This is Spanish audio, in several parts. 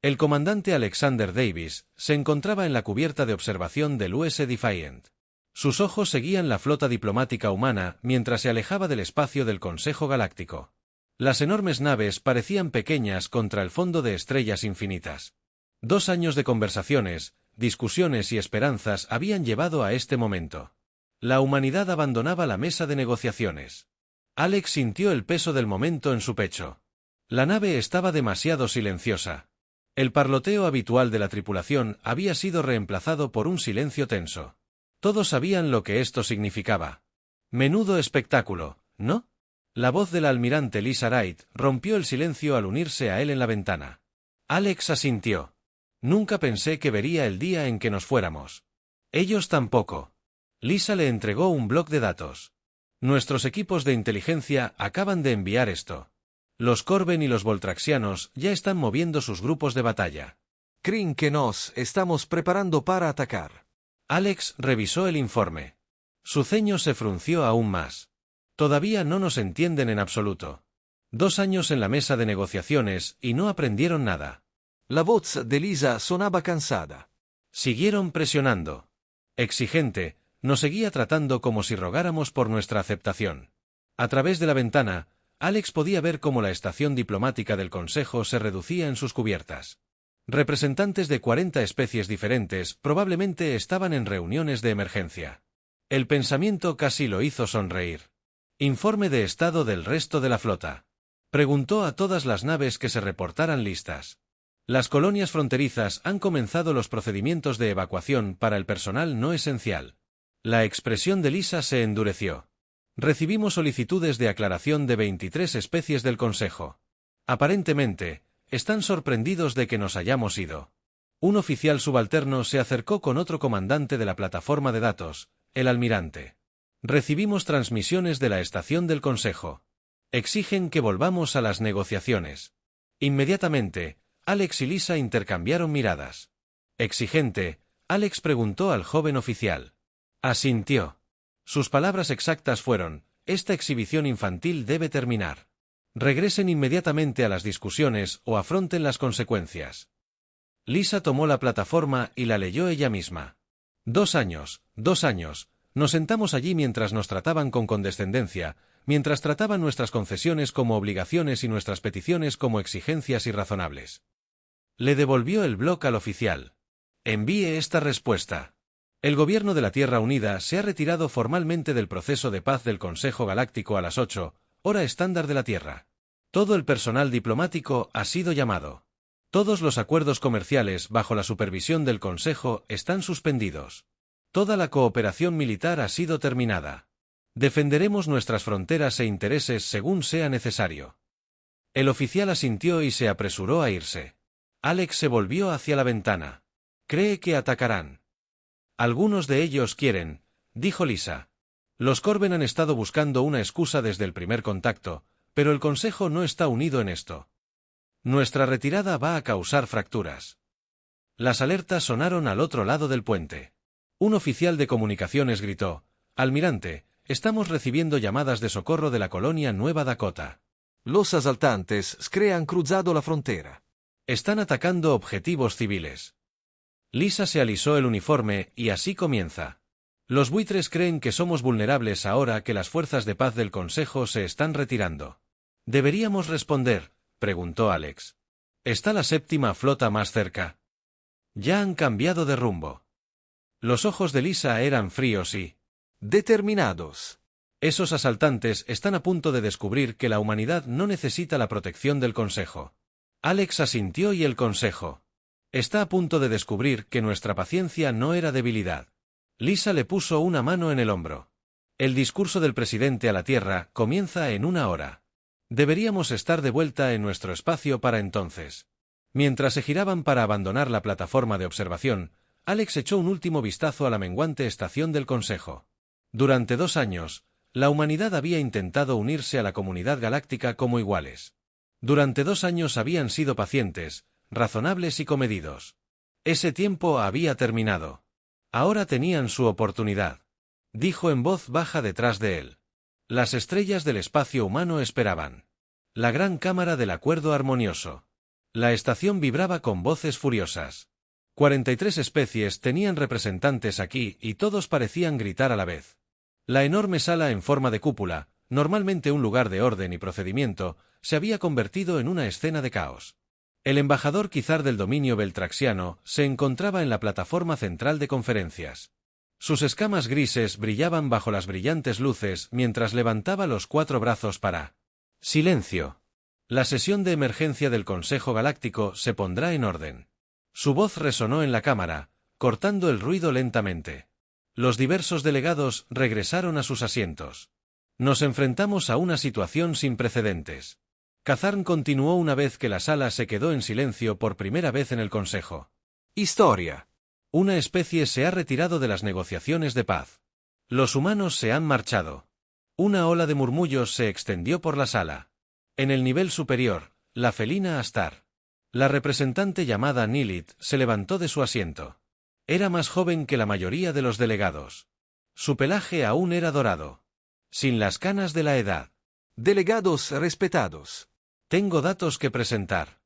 El comandante Alexander Davis se encontraba en la cubierta de observación del US Defiant. Sus ojos seguían la flota diplomática humana mientras se alejaba del espacio del Consejo Galáctico. Las enormes naves parecían pequeñas contra el fondo de estrellas infinitas. 2 años de conversaciones, discusiones y esperanzas habían llevado a este momento. La humanidad abandonaba la mesa de negociaciones. Alex sintió el peso del momento en su pecho. La nave estaba demasiado silenciosa. El parloteo habitual de la tripulación había sido reemplazado por un silencio tenso. Todos sabían lo que esto significaba. Menudo espectáculo, ¿no? La voz del almirante Lisa Wright rompió el silencio al unirse a él en la ventana. Alex asintió. Nunca pensé que vería el día en que nos fuéramos. Ellos tampoco. Lisa le entregó un bloc de datos. Nuestros equipos de inteligencia acaban de enviar esto. Los Corben y los Voltraxianos ya están moviendo sus grupos de batalla. Creen que nos estamos preparando para atacar. Alex revisó el informe. Su ceño se frunció aún más. Todavía no nos entienden en absoluto. 2 años en la mesa de negociaciones y no aprendieron nada. La voz de Lisa sonaba cansada. Siguieron presionando. Exigente, nos seguía tratando como si rogáramos por nuestra aceptación. A través de la ventana, Alex podía ver cómo la estación diplomática del Consejo se reducía en sus cubiertas. Representantes de 40 especies diferentes probablemente estaban en reuniones de emergencia. El pensamiento casi lo hizo sonreír. Informe de estado del resto de la flota. Preguntó a todas las naves que se reportaran listas. Las colonias fronterizas han comenzado los procedimientos de evacuación para el personal no esencial. La expresión de Lisa se endureció. Recibimos solicitudes de aclaración de 23 especies del Consejo. Aparentemente, están sorprendidos de que nos hayamos ido. Un oficial subalterno se acercó con otro comandante de la plataforma de datos, el almirante. Recibimos transmisiones de la estación del Consejo. Exigen que volvamos a las negociaciones. Inmediatamente, Alex y Lisa intercambiaron miradas. Exigente, Alex preguntó al joven oficial. Asintió. Sus palabras exactas fueron: esta exhibición infantil debe terminar. Regresen inmediatamente a las discusiones o afronten las consecuencias. Lisa tomó la plataforma y la leyó ella misma. 2 años, 2 años. Nos sentamos allí mientras nos trataban con condescendencia, mientras trataban nuestras concesiones como obligaciones y nuestras peticiones como exigencias irrazonables. Le devolvió el bloc al oficial. Envíe esta respuesta. El gobierno de la Tierra Unida se ha retirado formalmente del proceso de paz del Consejo Galáctico a las 8, hora estándar de la Tierra. Todo el personal diplomático ha sido llamado. Todos los acuerdos comerciales bajo la supervisión del Consejo están suspendidos. Toda la cooperación militar ha sido terminada. Defenderemos nuestras fronteras e intereses según sea necesario. El oficial asintió y se apresuró a irse. Alex se volvió hacia la ventana. Cree que atacarán. Algunos de ellos quieren, dijo Lisa. Los Corben han estado buscando una excusa desde el primer contacto, pero el Consejo no está unido en esto. Nuestra retirada va a causar fracturas. Las alertas sonaron al otro lado del puente. Un oficial de comunicaciones gritó: Almirante, estamos recibiendo llamadas de socorro de la colonia Nueva Dakota. Los asaltantes han cruzado la frontera. Están atacando objetivos civiles. Lisa se alisó el uniforme y así comienza. Los buitres creen que somos vulnerables ahora que las fuerzas de paz del Consejo se están retirando. ¿Deberíamos responder?, preguntó Alex. ¿Está la 7ª flota más cerca? Ya han cambiado de rumbo. Los ojos de Lisa eran fríos y determinados. Esos asaltantes están a punto de descubrir que la humanidad no necesita la protección del Consejo. Alex asintió y el Consejo está a punto de descubrir que nuestra paciencia no era debilidad. Lisa le puso una mano en el hombro. El discurso del presidente a la Tierra comienza en 1 hora. Deberíamos estar de vuelta en nuestro espacio para entonces. Mientras se giraban para abandonar la plataforma de observación, Alex echó un último vistazo a la menguante estación del Consejo. Durante 2 años, la humanidad había intentado unirse a la comunidad galáctica como iguales. Durante 2 años habían sido pacientes, razonables y comedidos. Ese tiempo había terminado. Ahora tenían su oportunidad. Dijo en voz baja detrás de él. Las estrellas del espacio humano esperaban. La gran cámara del acuerdo armonioso. La estación vibraba con voces furiosas. 43 especies tenían representantes aquí y todos parecían gritar a la vez. La enorme sala en forma de cúpula, normalmente un lugar de orden y procedimiento, se había convertido en una escena de caos. El embajador Quizar del dominio beltraxiano se encontraba en la plataforma central de conferencias. Sus escamas grises brillaban bajo las brillantes luces mientras levantaba los 4 brazos para... ¡Silencio! La sesión de emergencia del Consejo Galáctico se pondrá en orden. Su voz resonó en la cámara, cortando el ruido lentamente. Los diversos delegados regresaron a sus asientos. Nos enfrentamos a una situación sin precedentes. Kazarn continuó una vez que la sala se quedó en silencio por primera vez en el Consejo. Historia. Una especie se ha retirado de las negociaciones de paz. Los humanos se han marchado. Una ola de murmullos se extendió por la sala. En el nivel superior, la felina Astar. La representante llamada Nilith se levantó de su asiento. Era más joven que la mayoría de los delegados. Su pelaje aún era dorado. Sin las canas de la edad. Delegados respetados. Tengo datos que presentar.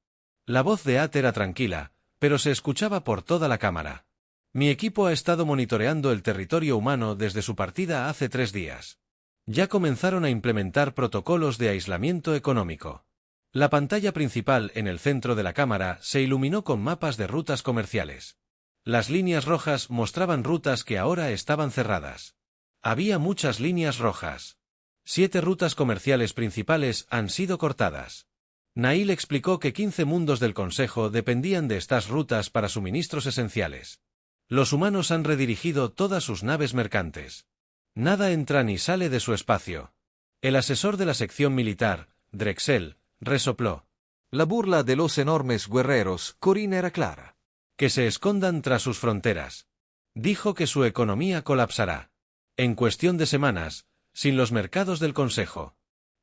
La voz de At era tranquila, pero se escuchaba por toda la cámara. Mi equipo ha estado monitoreando el territorio humano desde su partida hace 3 días. Ya comenzaron a implementar protocolos de aislamiento económico. La pantalla principal en el centro de la cámara se iluminó con mapas de rutas comerciales. Las líneas rojas mostraban rutas que ahora estaban cerradas. Había muchas líneas rojas. 7 rutas comerciales principales han sido cortadas. Nail explicó que 15 mundos del Consejo dependían de estas rutas para suministros esenciales. Los humanos han redirigido todas sus naves mercantes. Nada entra ni sale de su espacio. El asesor de la sección militar, Drexel, resopló. La burla de los enormes guerreros, Corin, era clara. Que se escondan tras sus fronteras. Dijo que su economía colapsará. En cuestión de semanas, sin los mercados del Consejo.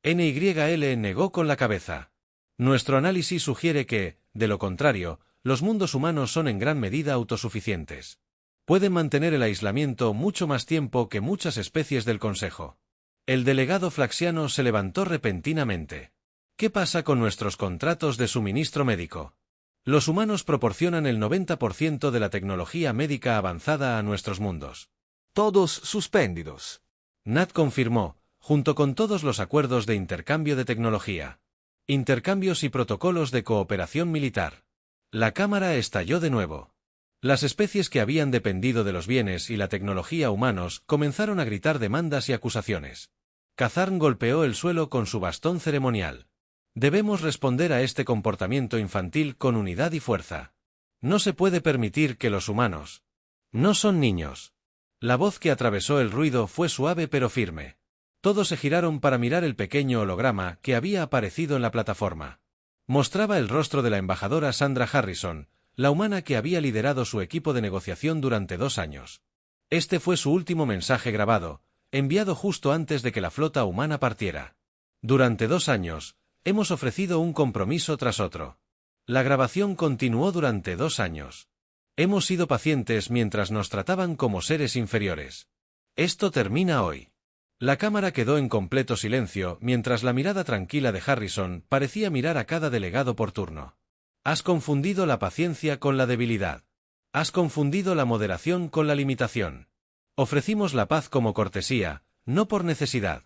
NYL negó con la cabeza. Nuestro análisis sugiere que, de lo contrario, los mundos humanos son en gran medida autosuficientes. Pueden mantener el aislamiento mucho más tiempo que muchas especies del Consejo. El delegado flaxiano se levantó repentinamente. ¿Qué pasa con nuestros contratos de suministro médico? Los humanos proporcionan el 90% de la tecnología médica avanzada a nuestros mundos. Todos suspendidos. Nat confirmó, junto con todos los acuerdos de intercambio de tecnología. Intercambios y protocolos de cooperación militar. La cámara estalló de nuevo. Las especies que habían dependido de los bienes y la tecnología humanos comenzaron a gritar demandas y acusaciones. Kazarn golpeó el suelo con su bastón ceremonial. Debemos responder a este comportamiento infantil con unidad y fuerza. No se puede permitir que los humanos... No son niños. La voz que atravesó el ruido fue suave pero firme. Todos se giraron para mirar el pequeño holograma que había aparecido en la plataforma. Mostraba el rostro de la embajadora Sandra Harrison, la humana que había liderado su equipo de negociación durante 2 años. Este fue su último mensaje grabado, enviado justo antes de que la flota humana partiera. Durante 2 años, hemos ofrecido un compromiso tras otro. La grabación continuó durante 2 años. Hemos sido pacientes mientras nos trataban como seres inferiores. Esto termina hoy. La cámara quedó en completo silencio mientras la mirada tranquila de Harrison parecía mirar a cada delegado por turno. Has confundido la paciencia con la debilidad. Has confundido la moderación con la limitación. Ofrecimos la paz como cortesía, no por necesidad.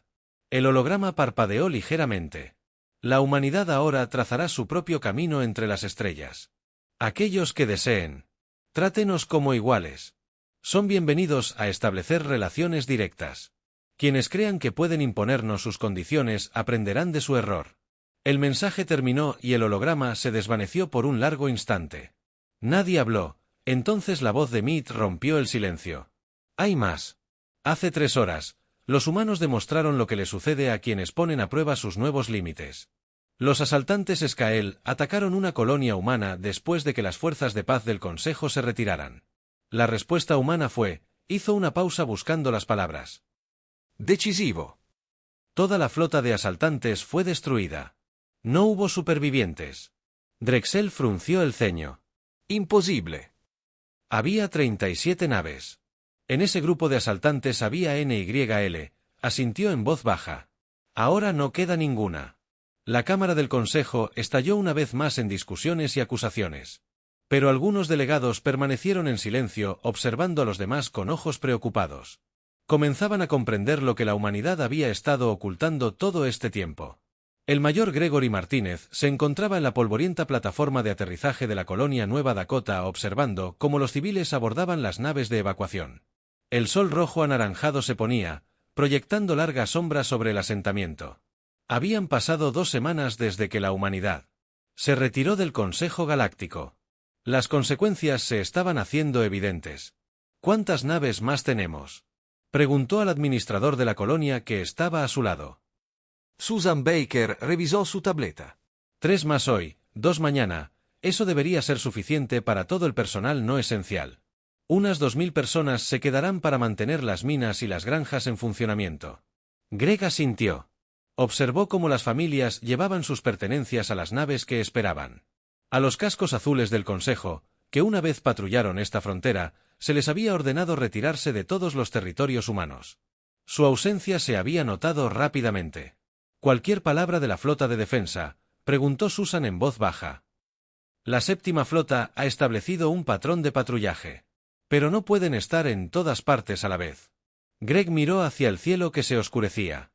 El holograma parpadeó ligeramente. La humanidad ahora trazará su propio camino entre las estrellas. Aquellos que deseen. Trátenos como iguales. Son bienvenidos a establecer relaciones directas. Quienes crean que pueden imponernos sus condiciones aprenderán de su error. El mensaje terminó y el holograma se desvaneció por un largo instante. Nadie habló, entonces la voz de Meat rompió el silencio. Hay más. Hace 3 horas, los humanos demostraron lo que le sucede a quienes ponen a prueba sus nuevos límites. Los asaltantes Skael atacaron una colonia humana después de que las fuerzas de paz del Consejo se retiraran. La respuesta humana fue, hizo una pausa buscando las palabras. Decisivo. Toda la flota de asaltantes fue destruida. No hubo supervivientes. Drexel frunció el ceño. Imposible. Había 37 naves. En ese grupo de asaltantes había NYL, asintió en voz baja. Ahora no queda ninguna. La Cámara del Consejo estalló una vez más en discusiones y acusaciones. Pero algunos delegados permanecieron en silencio, observando a los demás con ojos preocupados. Comenzaban a comprender lo que la humanidad había estado ocultando todo este tiempo. El mayor Gregory Martínez se encontraba en la polvorienta plataforma de aterrizaje de la colonia Nueva Dakota observando cómo los civiles abordaban las naves de evacuación. El sol rojo anaranjado se ponía, proyectando largas sombras sobre el asentamiento. Habían pasado 2 semanas desde que la humanidad se retiró del Consejo Galáctico. Las consecuencias se estaban haciendo evidentes. ¿Cuántas naves más tenemos?, preguntó al administrador de la colonia que estaba a su lado. Susan Baker revisó su tableta. 3 más hoy, 2 mañana, eso debería ser suficiente para todo el personal no esencial. Unas 2000 personas se quedarán para mantener las minas y las granjas en funcionamiento. Greg asintió. Observó cómo las familias llevaban sus pertenencias a las naves que esperaban. A los cascos azules del Consejo, que una vez patrullaron esta frontera, se les había ordenado retirarse de todos los territorios humanos. Su ausencia se había notado rápidamente. ¿Cualquier palabra de la flota de defensa?, preguntó Susan en voz baja. La séptima flota ha establecido un patrón de patrullaje. Pero no pueden estar en todas partes a la vez. Greg miró hacia el cielo que se oscurecía.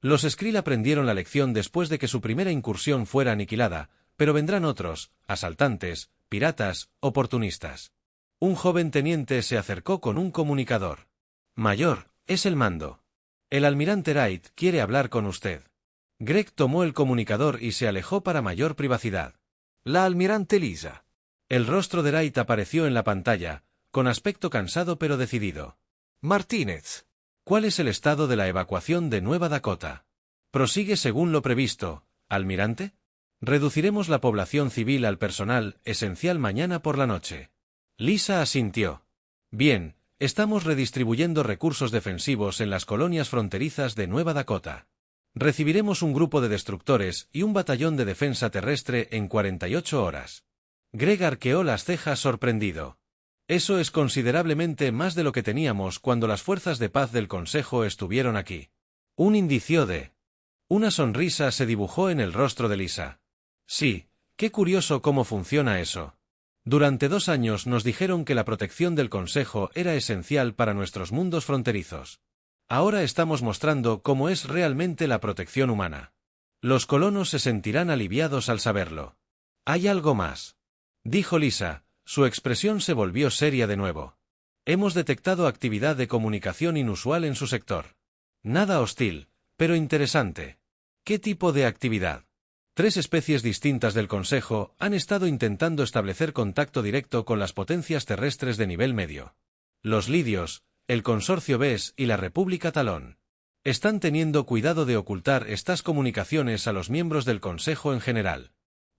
Los Skrill aprendieron la lección después de que su primera incursión fuera aniquilada, pero vendrán otros, asaltantes, piratas, oportunistas. Un joven teniente se acercó con un comunicador. Mayor, es el mando. El almirante Wright quiere hablar con usted. Greg tomó el comunicador y se alejó para mayor privacidad. La almirante Lisa. El rostro de Wright apareció en la pantalla, con aspecto cansado pero decidido. Martínez. ¿Cuál es el estado de la evacuación de Nueva Dakota? ¿Prosigue según lo previsto, almirante? Reduciremos la población civil al personal esencial mañana por la noche. Lisa asintió. Bien, estamos redistribuyendo recursos defensivos en las colonias fronterizas de Nueva Dakota. Recibiremos un grupo de destructores y un batallón de defensa terrestre en 48 horas. Greg arqueó las cejas sorprendido. Eso es considerablemente más de lo que teníamos cuando las fuerzas de paz del Consejo estuvieron aquí. Un indicio de... Una sonrisa se dibujó en el rostro de Lisa. Sí, qué curioso cómo funciona eso. Durante 2 años nos dijeron que la protección del Consejo era esencial para nuestros mundos fronterizos. Ahora estamos mostrando cómo es realmente la protección humana. Los colonos se sentirán aliviados al saberlo. Hay algo más, dijo Lisa. Su expresión se volvió seria de nuevo. Hemos detectado actividad de comunicación inusual en su sector. Nada hostil, pero interesante. ¿Qué tipo de actividad? 3 especies distintas del Consejo han estado intentando establecer contacto directo con las potencias terrestres de nivel medio. Los lidios, el Consorcio BES y la República Talón. Están teniendo cuidado de ocultar estas comunicaciones a los miembros del Consejo en general.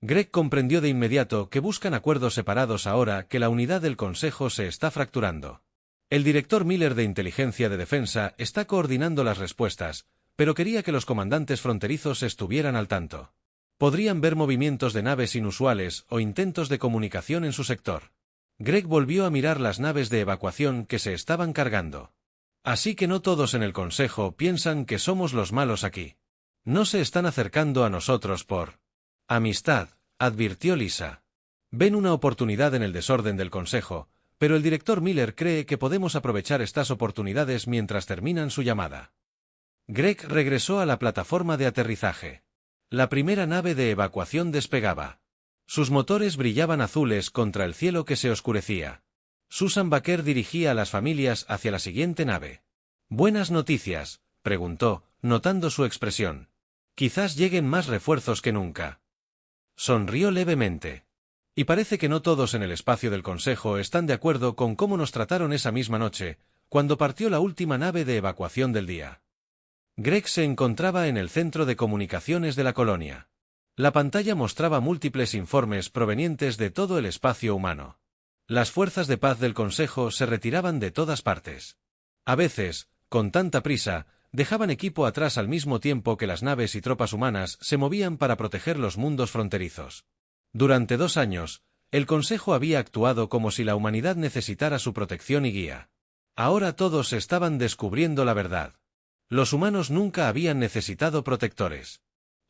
Greg comprendió de inmediato que buscan acuerdos separados ahora que la unidad del Consejo se está fracturando. El director Miller de Inteligencia de Defensa está coordinando las respuestas, pero quería que los comandantes fronterizos estuvieran al tanto. Podrían ver movimientos de naves inusuales o intentos de comunicación en su sector. Greg volvió a mirar las naves de evacuación que se estaban cargando. Así que no todos en el Consejo piensan que somos los malos aquí. No se están acercando a nosotros por amistad, advirtió Lisa. Ven una oportunidad en el desorden del Consejo, pero el director Miller cree que podemos aprovechar estas oportunidades mientras terminan su llamada. Greg regresó a la plataforma de aterrizaje. La primera nave de evacuación despegaba. Sus motores brillaban azules contra el cielo que se oscurecía. Susan Baker dirigía a las familias hacia la siguiente nave. «¿Buenas noticias?», preguntó, notando su expresión. «Quizás lleguen más refuerzos que nunca». Sonrió levemente. Y parece que no todos en el espacio del Consejo están de acuerdo con cómo nos trataron esa misma noche, cuando partió la última nave de evacuación del día. Greg se encontraba en el centro de comunicaciones de la colonia. La pantalla mostraba múltiples informes provenientes de todo el espacio humano. Las fuerzas de paz del Consejo se retiraban de todas partes. A veces, con tanta prisa, dejaban equipo atrás al mismo tiempo que las naves y tropas humanas se movían para proteger los mundos fronterizos. Durante 2 años, el Consejo había actuado como si la humanidad necesitara su protección y guía. Ahora todos estaban descubriendo la verdad. Los humanos nunca habían necesitado protectores.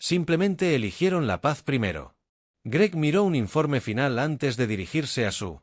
Simplemente eligieron la paz primero. Greg miró un informe final antes de dirigirse a Sue.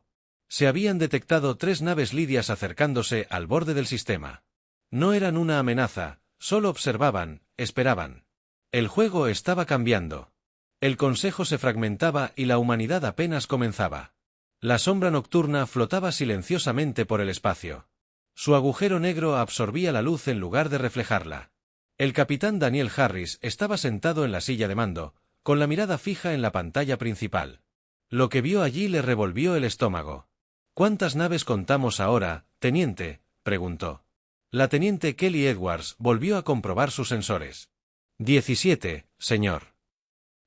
Se habían detectado 3 naves lidias acercándose al borde del sistema. No eran una amenaza, solo observaban, esperaban. El juego estaba cambiando. El Consejo se fragmentaba y la humanidad apenas comenzaba. La sombra nocturna flotaba silenciosamente por el espacio. Su agujero negro absorbía la luz en lugar de reflejarla. El capitán Daniel Harris estaba sentado en la silla de mando, con la mirada fija en la pantalla principal. Lo que vio allí le revolvió el estómago. —¿Cuántas naves contamos ahora, teniente? —preguntó. La teniente Kelly Edwards volvió a comprobar sus sensores. 17, señor.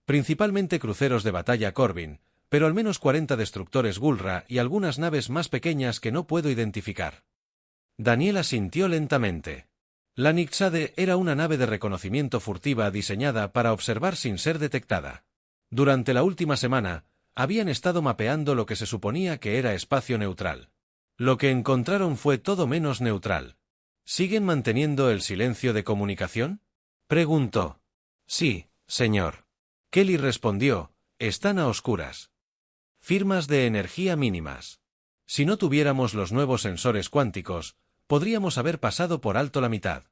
Principalmente cruceros de batalla Corbin, pero al menos 40 destructores Gulra y algunas naves más pequeñas que no puedo identificar. Daniel asintió lentamente. La Nixade era una nave de reconocimiento furtiva diseñada para observar sin ser detectada. Durante la última semana, habían estado mapeando lo que se suponía que era espacio neutral. Lo que encontraron fue todo menos neutral. ¿Siguen manteniendo el silencio de comunicación?, preguntó. Sí, señor. Kelly respondió, están a oscuras. Firmas de energía mínimas. Si no tuviéramos los nuevos sensores cuánticos, podríamos haber pasado por alto la mitad.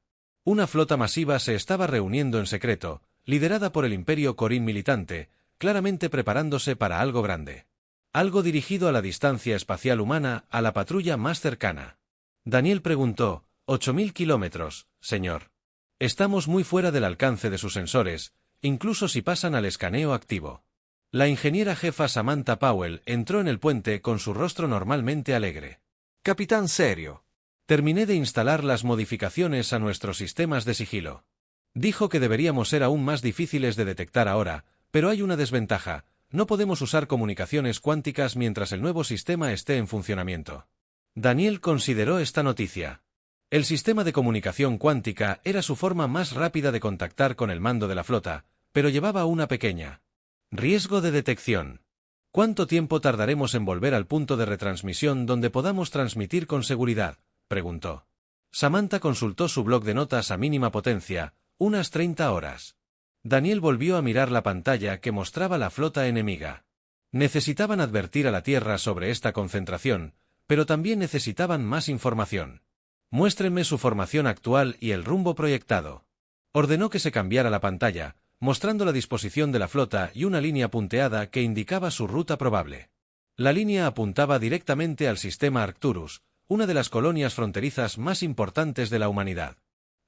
Una flota masiva se estaba reuniendo en secreto, liderada por el Imperio Corin militante, claramente preparándose para algo grande. Algo dirigido a la distancia espacial humana, a la patrulla más cercana. Daniel preguntó, 8000 kilómetros, señor. Estamos muy fuera del alcance de sus sensores, incluso si pasan al escaneo activo. La ingeniera jefa Samantha Powell entró en el puente con su rostro normalmente alegre. Capitán serio. Terminé de instalar las modificaciones a nuestros sistemas de sigilo. Dijo que deberíamos ser aún más difíciles de detectar ahora, pero hay una desventaja, no podemos usar comunicaciones cuánticas mientras el nuevo sistema esté en funcionamiento. Daniel consideró esta noticia. El sistema de comunicación cuántica era su forma más rápida de contactar con el mando de la flota, pero llevaba una pequeña riesgo de detección. ¿Cuánto tiempo tardaremos en volver al punto de retransmisión donde podamos transmitir con seguridad?, preguntó. Samantha consultó su bloc de notas a mínima potencia, unas 30 horas. Daniel volvió a mirar la pantalla que mostraba la flota enemiga. Necesitaban advertir a la Tierra sobre esta concentración, pero también necesitaban más información. Muéstrenme su formación actual y el rumbo proyectado. Ordenó que se cambiara la pantalla, mostrando la disposición de la flota y una línea punteada que indicaba su ruta probable. La línea apuntaba directamente al sistema Arcturus, una de las colonias fronterizas más importantes de la humanidad.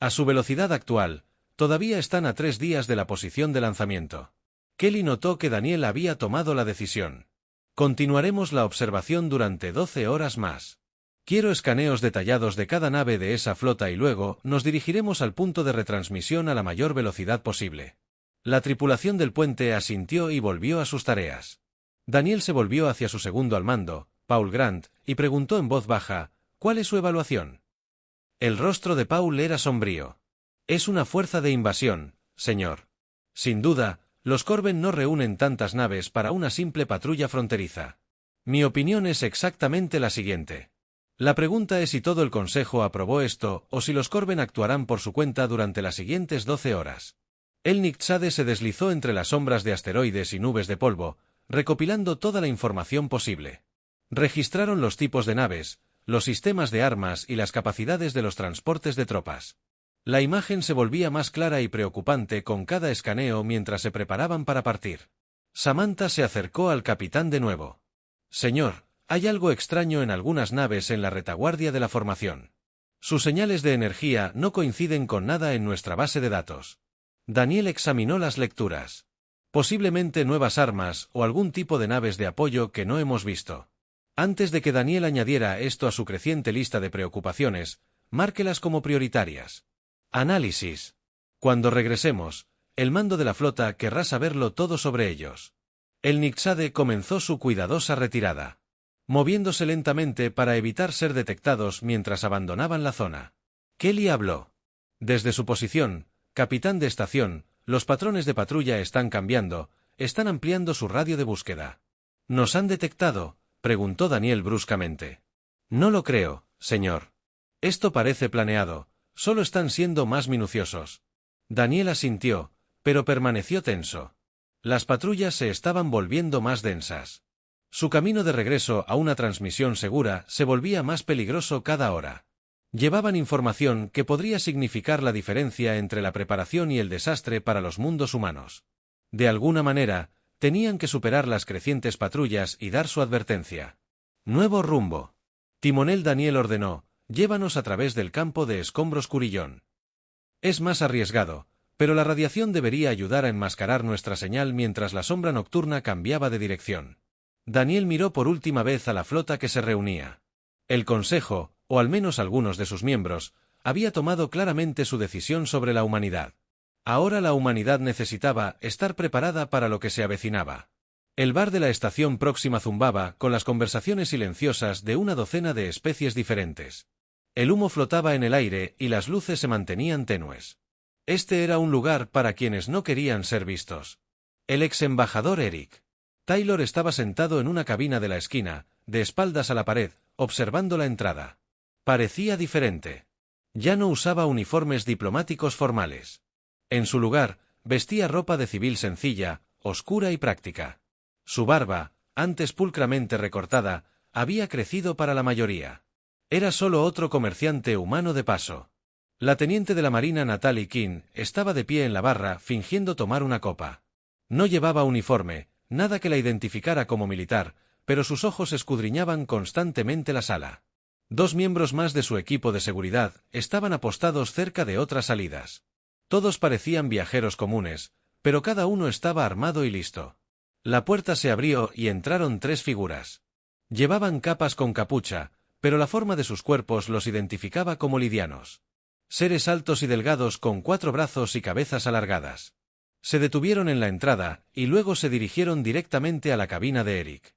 A su velocidad actual, todavía están a 3 días de la posición de lanzamiento. Kelly notó que Daniel había tomado la decisión. Continuaremos la observación durante 12 horas más. Quiero escaneos detallados de cada nave de esa flota y luego nos dirigiremos al punto de retransmisión a la mayor velocidad posible. La tripulación del puente asintió y volvió a sus tareas. Daniel se volvió hacia su segundo al mando, Paul Grant, y preguntó en voz baja, ¿cuál es su evaluación? El rostro de Paul era sombrío. Es una fuerza de invasión, señor. Sin duda, los Corben no reúnen tantas naves para una simple patrulla fronteriza. Mi opinión es exactamente la siguiente. La pregunta es si todo el Consejo aprobó esto o si los Corben actuarán por su cuenta durante las siguientes 12 horas. El Nixade se deslizó entre las sombras de asteroides y nubes de polvo, recopilando toda la información posible. Registraron los tipos de naves, los sistemas de armas y las capacidades de los transportes de tropas. La imagen se volvía más clara y preocupante con cada escaneo mientras se preparaban para partir. Samantha se acercó al capitán de nuevo. Señor, hay algo extraño en algunas naves en la retaguardia de la formación. Sus señales de energía no coinciden con nada en nuestra base de datos. Daniel examinó las lecturas. Posiblemente nuevas armas o algún tipo de naves de apoyo que no hemos visto. Antes de que Daniel añadiera esto a su creciente lista de preocupaciones, márquelas como prioritarias. Análisis. Cuando regresemos, el mando de la flota querrá saberlo todo sobre ellos. El Nixade comenzó su cuidadosa retirada, moviéndose lentamente para evitar ser detectados mientras abandonaban la zona. Kelly habló. Desde su posición, capitán de estación, los patrones de patrulla están cambiando, están ampliando su radio de búsqueda. ¿Nos han detectado?, preguntó Daniel bruscamente. No lo creo, señor. Esto parece planeado, solo están siendo más minuciosos. Daniel asintió, pero permaneció tenso. Las patrullas se estaban volviendo más densas. Su camino de regreso a una transmisión segura se volvía más peligroso cada hora. Llevaban información que podría significar la diferencia entre la preparación y el desastre para los mundos humanos. De alguna manera, tenían que superar las crecientes patrullas y dar su advertencia. Nuevo rumbo. Timonel Daniel ordenó, llévanos a través del campo de escombros Curillón. Es más arriesgado, pero la radiación debería ayudar a enmascarar nuestra señal mientras la sombra nocturna cambiaba de dirección. Daniel miró por última vez a la flota que se reunía. El Consejo, o al menos algunos de sus miembros, había tomado claramente su decisión sobre la humanidad. Ahora la humanidad necesitaba estar preparada para lo que se avecinaba. El bar de la estación próxima zumbaba con las conversaciones silenciosas de una docena de especies diferentes. El humo flotaba en el aire y las luces se mantenían tenues. Este era un lugar para quienes no querían ser vistos. El ex embajador Eric Taylor estaba sentado en una cabina de la esquina, de espaldas a la pared, observando la entrada. Parecía diferente. Ya no usaba uniformes diplomáticos formales. En su lugar, vestía ropa de civil sencilla, oscura y práctica. Su barba, antes pulcramente recortada, había crecido para la mayoría. Era solo otro comerciante humano de paso. La teniente de la Marina Natalie King estaba de pie en la barra fingiendo tomar una copa. No llevaba uniforme, nada que la identificara como militar, pero sus ojos escudriñaban constantemente la sala. Dos miembros más de su equipo de seguridad estaban apostados cerca de otras salidas. Todos parecían viajeros comunes, pero cada uno estaba armado y listo. La puerta se abrió y entraron tres figuras. Llevaban capas con capucha, pero la forma de sus cuerpos los identificaba como lidianos. Seres altos y delgados con 4 brazos y cabezas alargadas. Se detuvieron en la entrada, y luego se dirigieron directamente a la cabina de Eric.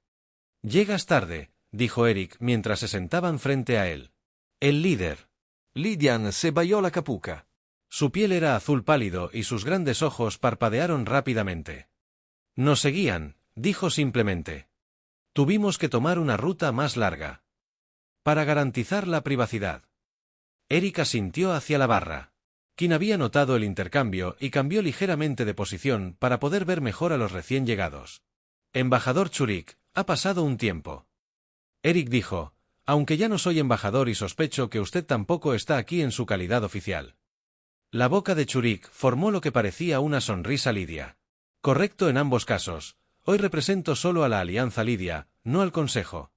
«Llegas tarde», dijo Eric mientras se sentaban frente a él. El líder. Lydian se balló la capuca. Su piel era azul pálido y sus grandes ojos parpadearon rápidamente. «Nos seguían», dijo simplemente. «Tuvimos que tomar una ruta más larga. Para garantizar la privacidad». Eric asintió hacia la barra. King había notado el intercambio y cambió ligeramente de posición para poder ver mejor a los recién llegados. «Embajador Churik, ha pasado un tiempo». Eric dijo, «Aunque ya no soy embajador y sospecho que usted tampoco está aquí en su calidad oficial». La boca de Churik formó lo que parecía una sonrisa lidia. «Correcto en ambos casos. Hoy represento solo a la Alianza Lidia, no al Consejo».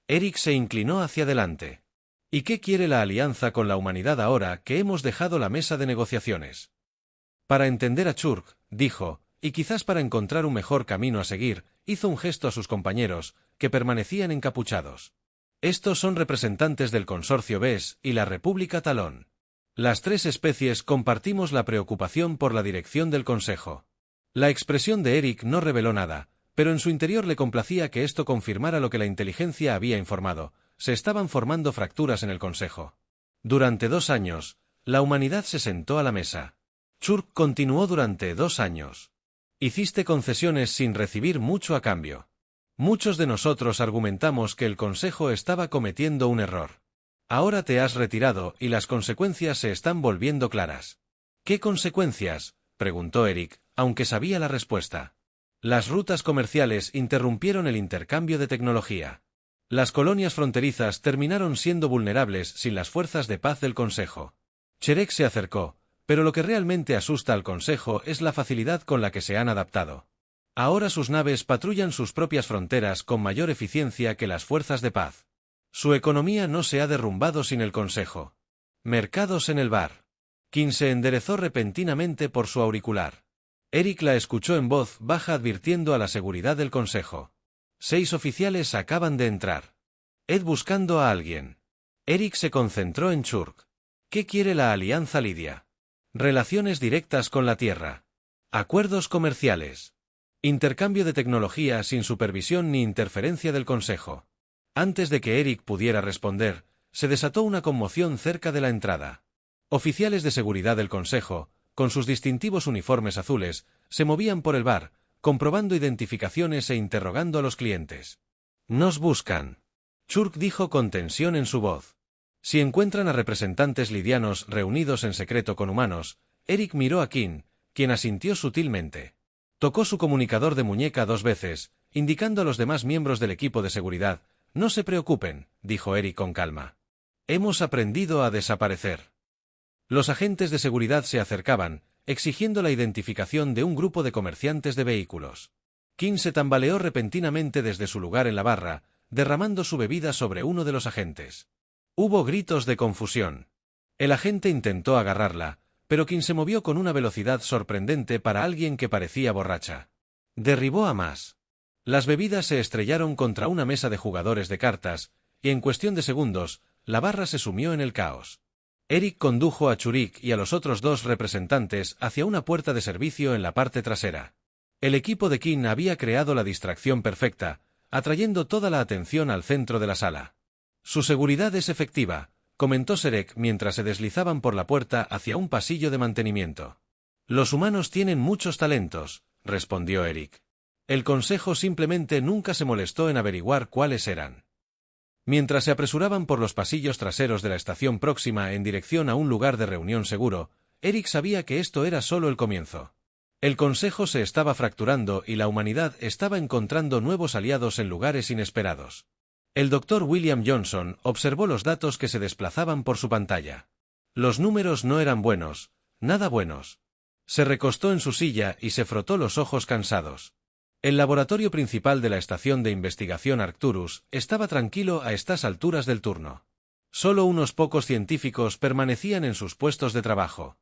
Eric se inclinó hacia adelante. «¿Y qué quiere la Alianza con la humanidad ahora que hemos dejado la mesa de negociaciones?» Para entender a Churk, dijo, y quizás para encontrar un mejor camino a seguir, hizo un gesto a sus compañeros, que permanecían encapuchados. «Estos son representantes del Consorcio BES y la República Talón. Las tres especies compartimos la preocupación por la dirección del Consejo». La expresión de Eric no reveló nada, pero en su interior le complacía que esto confirmara lo que la inteligencia había informado. Se estaban formando fracturas en el Consejo. Durante 2 años, la humanidad se sentó a la mesa. Churk continuó durante 2 años. Hiciste concesiones sin recibir mucho a cambio. Muchos de nosotros argumentamos que el Consejo estaba cometiendo un error. Ahora te has retirado y las consecuencias se están volviendo claras. ¿Qué consecuencias?, preguntó Eric, aunque sabía la respuesta. Las rutas comerciales interrumpieron el intercambio de tecnología. Las colonias fronterizas terminaron siendo vulnerables sin las fuerzas de paz del Consejo. Cherek se acercó, pero lo que realmente asusta al Consejo es la facilidad con la que se han adaptado. Ahora sus naves patrullan sus propias fronteras con mayor eficiencia que las fuerzas de paz. Su economía no se ha derrumbado sin el Consejo. Mercados en el bar. King se enderezó repentinamente por su auricular. Eric la escuchó en voz baja advirtiendo a la seguridad del Consejo. 6 oficiales acaban de entrar. Ed buscando a alguien. Eric se concentró en Churk. ¿Qué quiere la Alianza Lidia? Relaciones directas con la Tierra. Acuerdos comerciales. Intercambio de tecnología sin supervisión ni interferencia del Consejo. Antes de que Eric pudiera responder, se desató una conmoción cerca de la entrada. Oficiales de seguridad del Consejo, con sus distintivos uniformes azules, se movían por el bar, comprobando identificaciones e interrogando a los clientes. «Nos buscan», Churk dijo con tensión en su voz. Si encuentran a representantes lidianos reunidos en secreto con humanos, Eric miró a King, quien asintió sutilmente. Tocó su comunicador de muñeca 2 veces, indicando a los demás miembros del equipo de seguridad. No se preocupen, dijo Eric con calma. Hemos aprendido a desaparecer. Los agentes de seguridad se acercaban, exigiendo la identificación de un grupo de comerciantes de vehículos. King se tambaleó repentinamente desde su lugar en la barra, derramando su bebida sobre uno de los agentes. Hubo gritos de confusión. El agente intentó agarrarla, pero King se movió con una velocidad sorprendente para alguien que parecía borracha. Derribó a más. Las bebidas se estrellaron contra una mesa de jugadores de cartas, y en cuestión de segundos, la barra se sumió en el caos. Eric condujo a Churik y a los otros 2 representantes hacia una puerta de servicio en la parte trasera. El equipo de King había creado la distracción perfecta, atrayendo toda la atención al centro de la sala. Su seguridad es efectiva, comentó Serek mientras se deslizaban por la puerta hacia un pasillo de mantenimiento. Los humanos tienen muchos talentos, respondió Eric. El consejo simplemente nunca se molestó en averiguar cuáles eran. Mientras se apresuraban por los pasillos traseros de la estación próxima en dirección a un lugar de reunión seguro, Eric sabía que esto era solo el comienzo. El consejo se estaba fracturando y la humanidad estaba encontrando nuevos aliados en lugares inesperados. El Dr. William Johnson observó los datos que se desplazaban por su pantalla. Los números no eran buenos, nada buenos. Se recostó en su silla y se frotó los ojos cansados. El laboratorio principal de la estación de investigación Arcturus estaba tranquilo a estas alturas del turno. Solo unos pocos científicos permanecían en sus puestos de trabajo.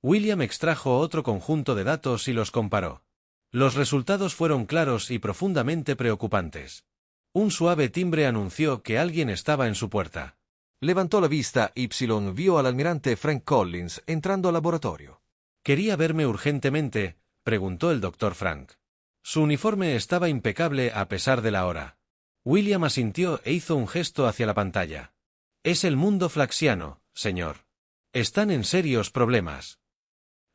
William extrajo otro conjunto de datos y los comparó. Los resultados fueron claros y profundamente preocupantes. Un suave timbre anunció que alguien estaba en su puerta. Levantó la vista y vio al almirante Frank Collins entrando al laboratorio. ¿Quería verme urgentemente?, preguntó el Dr. Frank. Su uniforme estaba impecable a pesar de la hora. William asintió e hizo un gesto hacia la pantalla. Es el mundo flaxiano, señor. Están en serios problemas.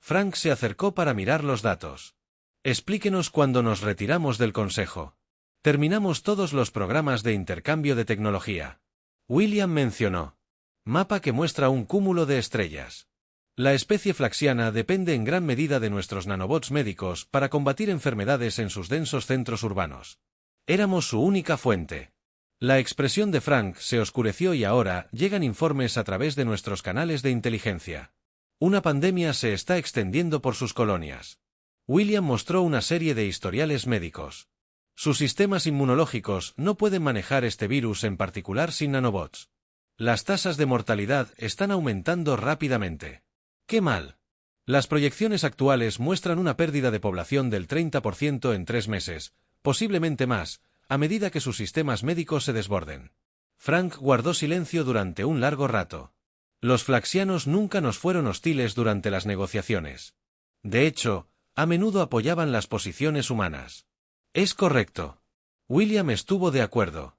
Frank se acercó para mirar los datos. Explíquenos cuándo nos retiramos del consejo. Terminamos todos los programas de intercambio de tecnología. William mencionó. Mapa que muestra un cúmulo de estrellas. La especie flaxiana depende en gran medida de nuestros nanobots médicos para combatir enfermedades en sus densos centros urbanos. Éramos su única fuente. La expresión de Frank se oscureció y ahora llegan informes a través de nuestros canales de inteligencia. Una pandemia se está extendiendo por sus colonias. William mostró una serie de historiales médicos. Sus sistemas inmunológicos no pueden manejar este virus en particular sin nanobots. Las tasas de mortalidad están aumentando rápidamente. ¡Qué mal! Las proyecciones actuales muestran una pérdida de población del 30% en 3 meses, posiblemente más, a medida que sus sistemas médicos se desborden. Frank guardó silencio durante un largo rato. Los flaxianos nunca nos fueron hostiles durante las negociaciones. De hecho, a menudo apoyaban las posiciones humanas. Es correcto. William estuvo de acuerdo.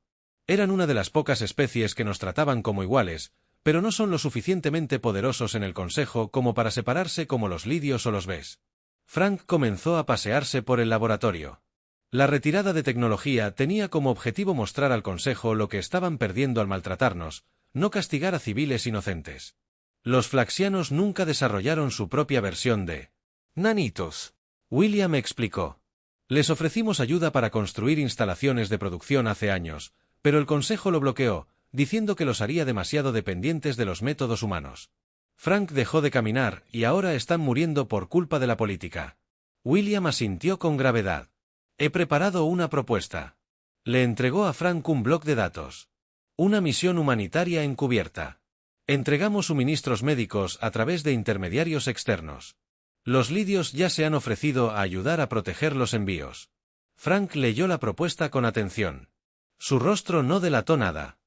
Eran una de las pocas especies que nos trataban como iguales, pero no son lo suficientemente poderosos en el consejo como para separarse como los lidios o los bes. Frank comenzó a pasearse por el laboratorio. La retirada de tecnología tenía como objetivo mostrar al consejo lo que estaban perdiendo al maltratarnos, no castigar a civiles inocentes. Los flaxianos nunca desarrollaron su propia versión de nanitos. William explicó. Les ofrecimos ayuda para construir instalaciones de producción hace años, pero el consejo lo bloqueó, diciendo que los haría demasiado dependientes de los métodos humanos. Frank dejó de caminar y ahora están muriendo por culpa de la política. William asintió con gravedad. He preparado una propuesta. Le entregó a Frank un bloc de datos. Una misión humanitaria encubierta. Entregamos suministros médicos a través de intermediarios externos. Los lidios ya se han ofrecido a ayudar a proteger los envíos. Frank leyó la propuesta con atención. Su rostro no delató nada.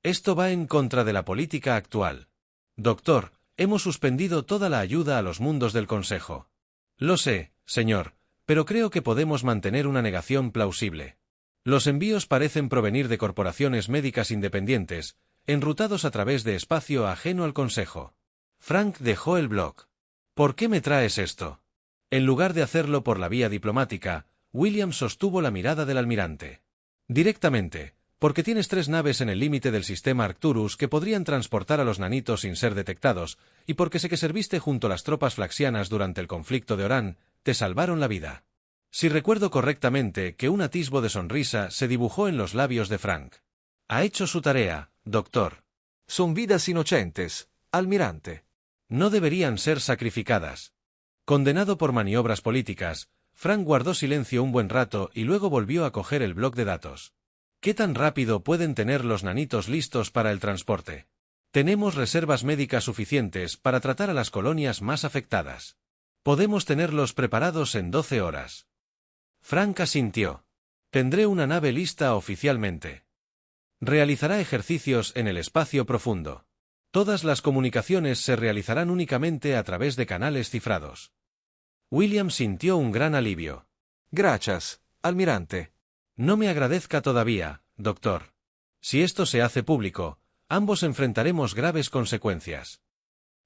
Esto va en contra de la política actual. Doctor, hemos suspendido toda la ayuda a los mundos del Consejo. Lo sé, señor, pero creo que podemos mantener una negación plausible. Los envíos parecen provenir de corporaciones médicas independientes, enrutados a través de espacio ajeno al Consejo. Frank dejó el bloc. ¿Por qué me traes esto? En lugar de hacerlo por la vía diplomática, William sostuvo la mirada del almirante. Directamente, Porque tienes 3 naves en el límite del sistema Arcturus que podrían transportar a los nanitos sin ser detectados, y porque sé que serviste junto a las tropas flaxianas durante el conflicto de Orán, te salvaron la vida. Si recuerdo correctamente que un atisbo de sonrisa se dibujó en los labios de Frank. Ha hecho su tarea, doctor. Son vidas inocentes, almirante. No deberían ser sacrificadas. Condenado por maniobras políticas, Frank guardó silencio un buen rato y luego volvió a coger el bloc de datos. ¿Qué tan rápido pueden tener los nanitos listos para el transporte? Tenemos reservas médicas suficientes para tratar a las colonias más afectadas. Podemos tenerlos preparados en 12 horas. Frank asintió. Tendré una nave lista oficialmente. Realizará ejercicios en el espacio profundo. Todas las comunicaciones se realizarán únicamente a través de canales cifrados. William sintió un gran alivio. Gracias, almirante. No me agradezca todavía, doctor. Si esto se hace público, ambos enfrentaremos graves consecuencias.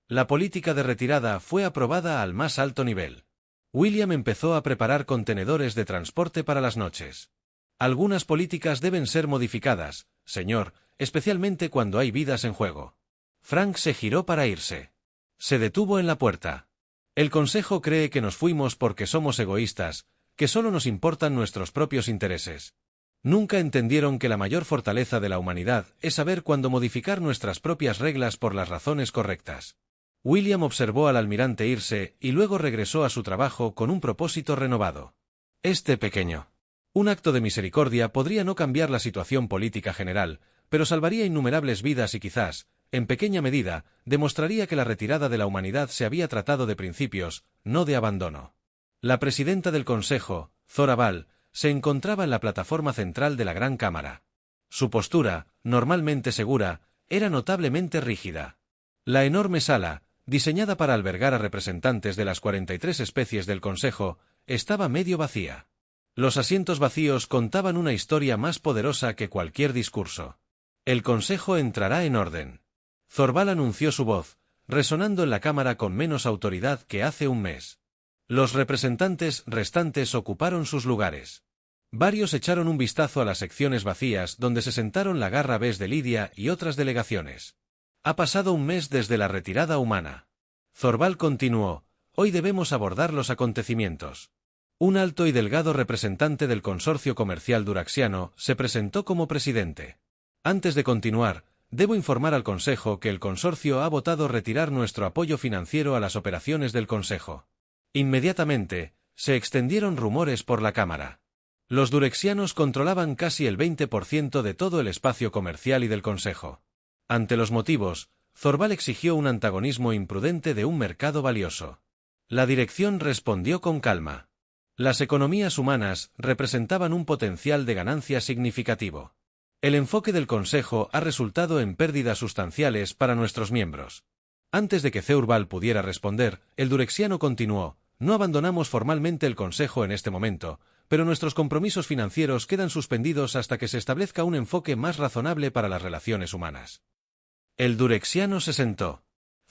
La política de retirada fue aprobada al más alto nivel. William empezó a preparar contenedores de transporte para las noches. Algunas políticas deben ser modificadas, señor, especialmente cuando hay vidas en juego. Frank se giró para irse. Se detuvo en la puerta. El Consejo cree que nos fuimos porque somos egoístas, que solo nos importan nuestros propios intereses. Nunca entendieron que la mayor fortaleza de la humanidad es saber cuándo modificar nuestras propias reglas por las razones correctas. William observó al almirante irse y luego regresó a su trabajo con un propósito renovado. Este pequeño. Un acto de misericordia podría no cambiar la situación política general, pero salvaría innumerables vidas y quizás, en pequeña medida, demostraría que la retirada de la humanidad se había tratado de principios, no de abandono. La presidenta del Consejo, Zora Ball, se encontraba en la plataforma central de la Gran Cámara. Su postura, normalmente segura, era notablemente rígida. La enorme sala, diseñada para albergar a representantes de las 43 especies del Consejo, estaba medio vacía. Los asientos vacíos contaban una historia más poderosa que cualquier discurso. El Consejo entrará en orden. Thorvald anunció su voz, resonando en la cámara con menos autoridad que hace un mes. Los representantes restantes ocuparon sus lugares. Varios echaron un vistazo a las secciones vacías donde se sentaron la Garra Bes de Lidia y otras delegaciones. Ha pasado un mes desde la retirada humana. Thorvald continuó, hoy debemos abordar los acontecimientos. Un alto y delgado representante del consorcio comercial duraxiano se presentó como presidente. Antes de continuar, debo informar al Consejo que el consorcio ha votado retirar nuestro apoyo financiero a las operaciones del Consejo. Inmediatamente, se extendieron rumores por la Cámara. Los durexianos controlaban casi el 20% de todo el espacio comercial y del Consejo. Ante los motivos, Thorvald exigió un antagonismo imprudente de un mercado valioso. La dirección respondió con calma. Las economías humanas representaban un potencial de ganancia significativo. El enfoque del Consejo ha resultado en pérdidas sustanciales para nuestros miembros. Antes de que Thorvald pudiera responder, el durexiano continuó, no abandonamos formalmente el Consejo en este momento, pero nuestros compromisos financieros quedan suspendidos hasta que se establezca un enfoque más razonable para las relaciones humanas. El durexiano se sentó.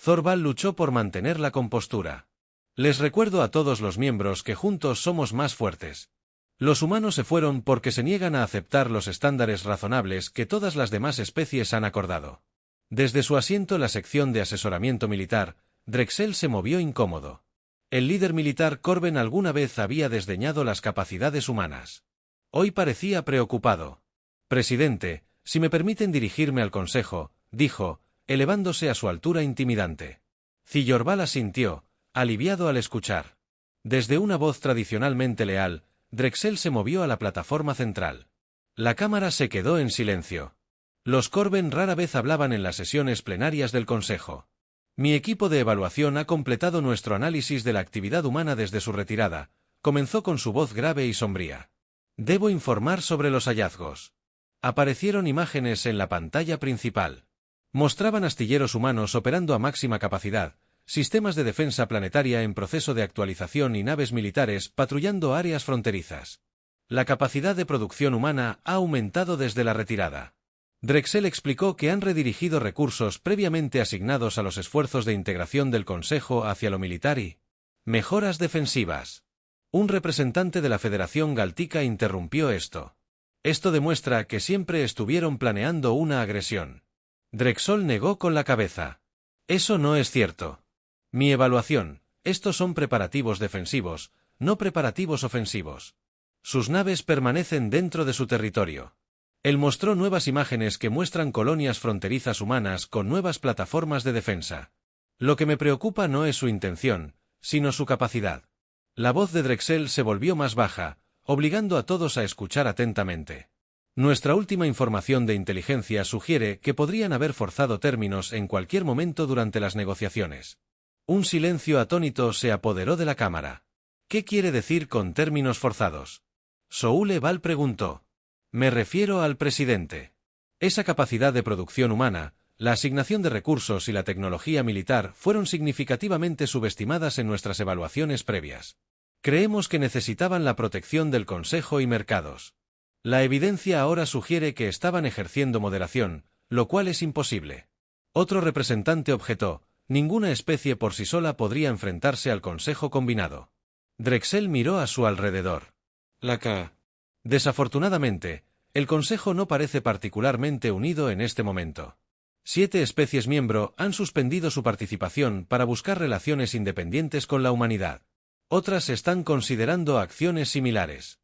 Thorvald luchó por mantener la compostura. Les recuerdo a todos los miembros que juntos somos más fuertes. Los humanos se fueron porque se niegan a aceptar los estándares razonables que todas las demás especies han acordado. Desde su asiento en la sección de asesoramiento militar, Drexel se movió incómodo. El líder militar Corben alguna vez había desdeñado las capacidades humanas. Hoy parecía preocupado. Presidente, si me permiten dirigirme al Consejo, dijo, elevándose a su altura intimidante. Thorvald asintió, aliviado al escuchar. Desde una voz tradicionalmente leal, Drexel se movió a la plataforma central. La cámara se quedó en silencio. Los Corben rara vez hablaban en las sesiones plenarias del Consejo. Mi equipo de evaluación ha completado nuestro análisis de la actividad humana desde su retirada, comenzó con su voz grave y sombría. Debo informar sobre los hallazgos. Aparecieron imágenes en la pantalla principal. Mostraban astilleros humanos operando a máxima capacidad, sistemas de defensa planetaria en proceso de actualización y naves militares patrullando áreas fronterizas. La capacidad de producción humana ha aumentado desde la retirada. Drexel explicó que han redirigido recursos previamente asignados a los esfuerzos de integración del Consejo hacia lo militar y mejoras defensivas. Un representante de la Federación Gáltica interrumpió esto. Esto demuestra que siempre estuvieron planeando una agresión. Drexel negó con la cabeza. Eso no es cierto. Mi evaluación, estos son preparativos defensivos, no preparativos ofensivos. Sus naves permanecen dentro de su territorio. Él mostró nuevas imágenes que muestran colonias fronterizas humanas con nuevas plataformas de defensa. Lo que me preocupa no es su intención, sino su capacidad. La voz de Drexel se volvió más baja, obligando a todos a escuchar atentamente. Nuestra última información de inteligencia sugiere que podrían haber forzado términos en cualquier momento durante las negociaciones. Un silencio atónito se apoderó de la cámara. ¿Qué quiere decir con términos forzados? Soule Bal preguntó. Me refiero al presidente. Esa capacidad de producción humana, la asignación de recursos y la tecnología militar fueron significativamente subestimadas en nuestras evaluaciones previas. Creemos que necesitaban la protección del Consejo y mercados. La evidencia ahora sugiere que estaban ejerciendo moderación, lo cual es imposible. Otro representante objetó, ninguna especie por sí sola podría enfrentarse al Consejo combinado. Drexel miró a su alrededor. Desafortunadamente, el Consejo no parece particularmente unido en este momento. 7 especies miembro han suspendido su participación para buscar relaciones independientes con la humanidad. Otras están considerando acciones similares.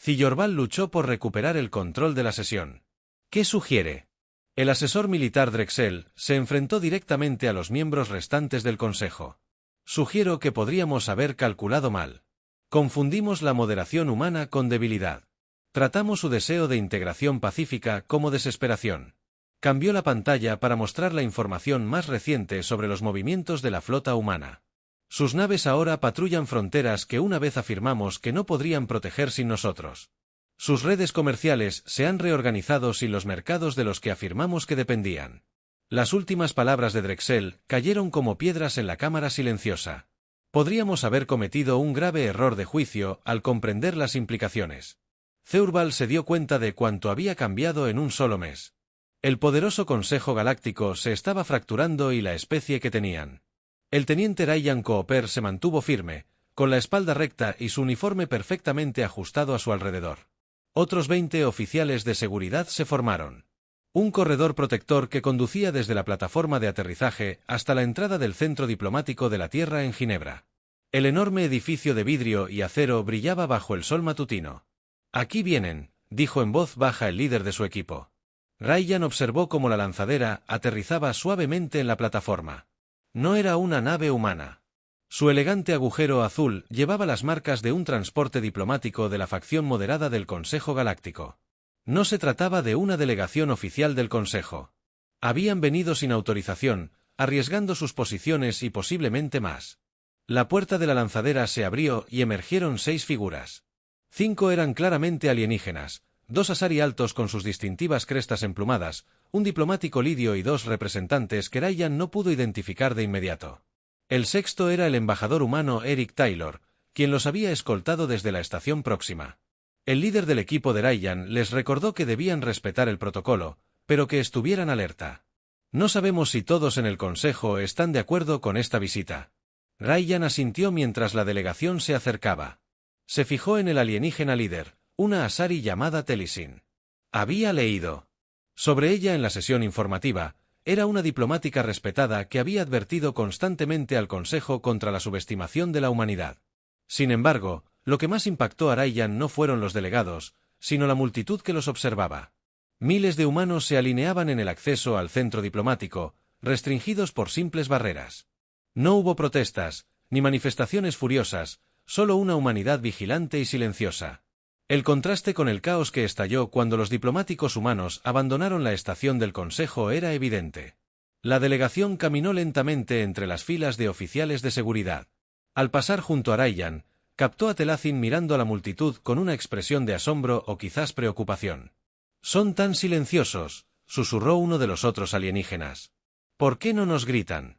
Zillorval luchó por recuperar el control de la sesión. ¿Qué sugiere? El asesor militar Drexel se enfrentó directamente a los miembros restantes del Consejo. Sugiero que podríamos haber calculado mal. Confundimos la moderación humana con debilidad. Tratamos su deseo de integración pacífica como desesperación. Cambió la pantalla para mostrar la información más reciente sobre los movimientos de la flota humana. Sus naves ahora patrullan fronteras que una vez afirmamos que no podrían proteger sin nosotros. Sus redes comerciales se han reorganizado sin los mercados de los que afirmamos que dependían. Las últimas palabras de Drexel cayeron como piedras en la cámara silenciosa. Podríamos haber cometido un grave error de juicio al comprender las implicaciones. Zeurbal se dio cuenta de cuánto había cambiado en un solo mes. El poderoso Consejo Galáctico se estaba fracturando y la especie que tenían. El teniente Ryan Cooper se mantuvo firme, con la espalda recta y su uniforme perfectamente ajustado a su alrededor. Otros 20 oficiales de seguridad se formaron. Un corredor protector que conducía desde la plataforma de aterrizaje hasta la entrada del centro diplomático de la Tierra en Ginebra. El enorme edificio de vidrio y acero brillaba bajo el sol matutino. Aquí vienen, dijo en voz baja el líder de su equipo. Ryan observó cómo la lanzadera aterrizaba suavemente en la plataforma. No era una nave humana. Su elegante agujero azul llevaba las marcas de un transporte diplomático de la facción moderada del Consejo Galáctico. No se trataba de una delegación oficial del Consejo. Habían venido sin autorización, arriesgando sus posiciones y posiblemente más. La puerta de la lanzadera se abrió y emergieron 6 figuras. 5 eran claramente alienígenas, 2 Asari altos con sus distintivas crestas emplumadas, un diplomático lidio y 2 representantes que Ryan no pudo identificar de inmediato. El sexto era el embajador humano Eric Taylor, quien los había escoltado desde la estación próxima. El líder del equipo de Ryan les recordó que debían respetar el protocolo, pero que estuvieran alerta. No sabemos si todos en el Consejo están de acuerdo con esta visita. Ryan asintió mientras la delegación se acercaba. Se fijó en el alienígena líder, una Asari llamada Telisin. Había leído sobre ella en la sesión informativa. Era una diplomática respetada que había advertido constantemente al Consejo contra la subestimación de la humanidad. Sin embargo, lo que más impactó a Ryan no fueron los delegados, sino la multitud que los observaba. Miles de humanos se alineaban en el acceso al centro diplomático, restringidos por simples barreras. No hubo protestas, ni manifestaciones furiosas, solo una humanidad vigilante y silenciosa. El contraste con el caos que estalló cuando los diplomáticos humanos abandonaron la estación del Consejo era evidente. La delegación caminó lentamente entre las filas de oficiales de seguridad. Al pasar junto a Ryan, captó a Telazin mirando a la multitud con una expresión de asombro o quizás preocupación. «Son tan silenciosos», susurró uno de los otros alienígenas. «¿Por qué no nos gritan?»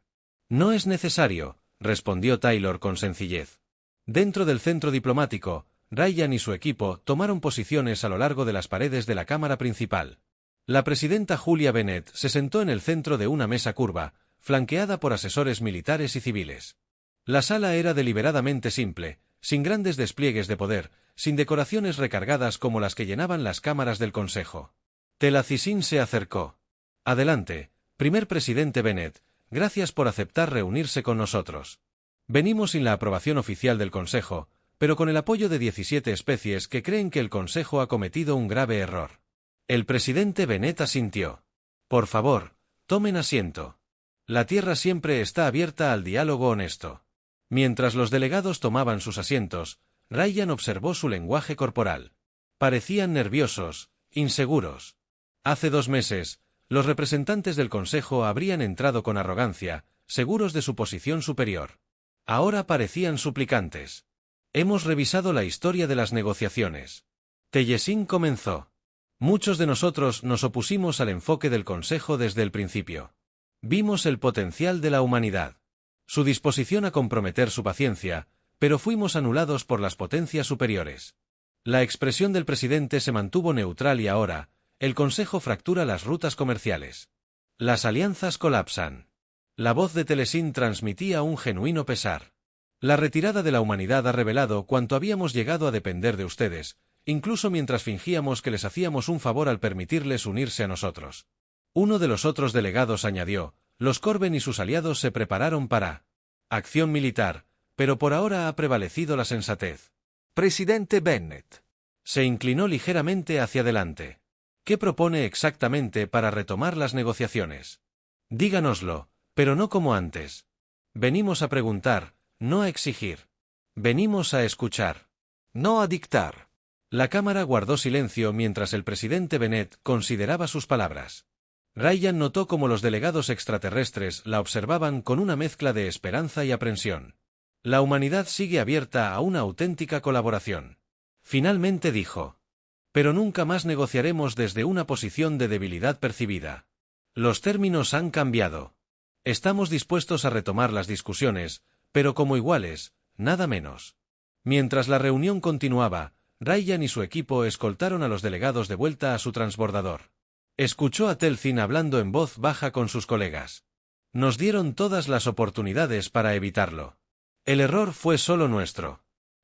«No es necesario», respondió Taylor con sencillez. Dentro del centro diplomático, Ryan y su equipo tomaron posiciones a lo largo de las paredes de la cámara principal. La presidenta Julia Bennett se sentó en el centro de una mesa curva, flanqueada por asesores militares y civiles. La sala era deliberadamente simple, sin grandes despliegues de poder, sin decoraciones recargadas como las que llenaban las cámaras del Consejo. Telacicín se acercó. Adelante, primer presidente Bennett, gracias por aceptar reunirse con nosotros. Venimos sin la aprobación oficial del Consejo, pero con el apoyo de 17 especies que creen que el Consejo ha cometido un grave error. El presidente Bennett asintió. Por favor, tomen asiento. La Tierra siempre está abierta al diálogo honesto. Mientras los delegados tomaban sus asientos, Ryan observó su lenguaje corporal. Parecían nerviosos, inseguros. Hace 2 meses, los representantes del Consejo habrían entrado con arrogancia, seguros de su posición superior. Ahora parecían suplicantes. Hemos revisado la historia de las negociaciones. Telesín comenzó. Muchos de nosotros nos opusimos al enfoque del Consejo desde el principio. Vimos el potencial de la humanidad. Su disposición a comprometer su paciencia, pero fuimos anulados por las potencias superiores. La expresión del presidente se mantuvo neutral y ahora, el Consejo fractura las rutas comerciales. Las alianzas colapsan. La voz de Telesín transmitía un genuino pesar. La retirada de la humanidad ha revelado cuánto habíamos llegado a depender de ustedes, incluso mientras fingíamos que les hacíamos un favor al permitirles unirse a nosotros. Uno de los otros delegados añadió, los Corben y sus aliados se prepararon para acción militar, pero por ahora ha prevalecido la sensatez. Presidente Bennett. Se inclinó ligeramente hacia adelante. ¿Qué propone exactamente para retomar las negociaciones? Díganoslo, pero no como antes. Venimos a preguntar, no a exigir. Venimos a escuchar. No a dictar. La Cámara guardó silencio mientras el presidente Bennett consideraba sus palabras. Ryan notó cómo los delegados extraterrestres la observaban con una mezcla de esperanza y aprensión. La humanidad sigue abierta a una auténtica colaboración. Finalmente dijo. Pero nunca más negociaremos desde una posición de debilidad percibida. Los términos han cambiado. Estamos dispuestos a retomar las discusiones, pero como iguales, nada menos. Mientras la reunión continuaba, Ryan y su equipo escoltaron a los delegados de vuelta a su transbordador. Escuchó a Telcin hablando en voz baja con sus colegas. Nos dieron todas las oportunidades para evitarlo. El error fue solo nuestro.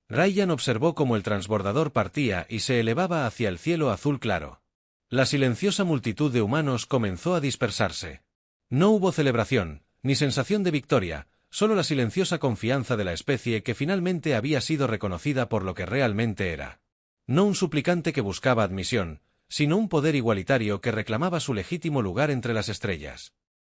Ryan observó cómo el transbordador partía y se elevaba hacia el cielo azul claro. La silenciosa multitud de humanos comenzó a dispersarse. No hubo celebración, ni sensación de victoria, solo la silenciosa confianza de la especie que finalmente había sido reconocida por lo que realmente era. No un suplicante que buscaba admisión, sino un poder igualitario que reclamaba su legítimo lugar entre las estrellas.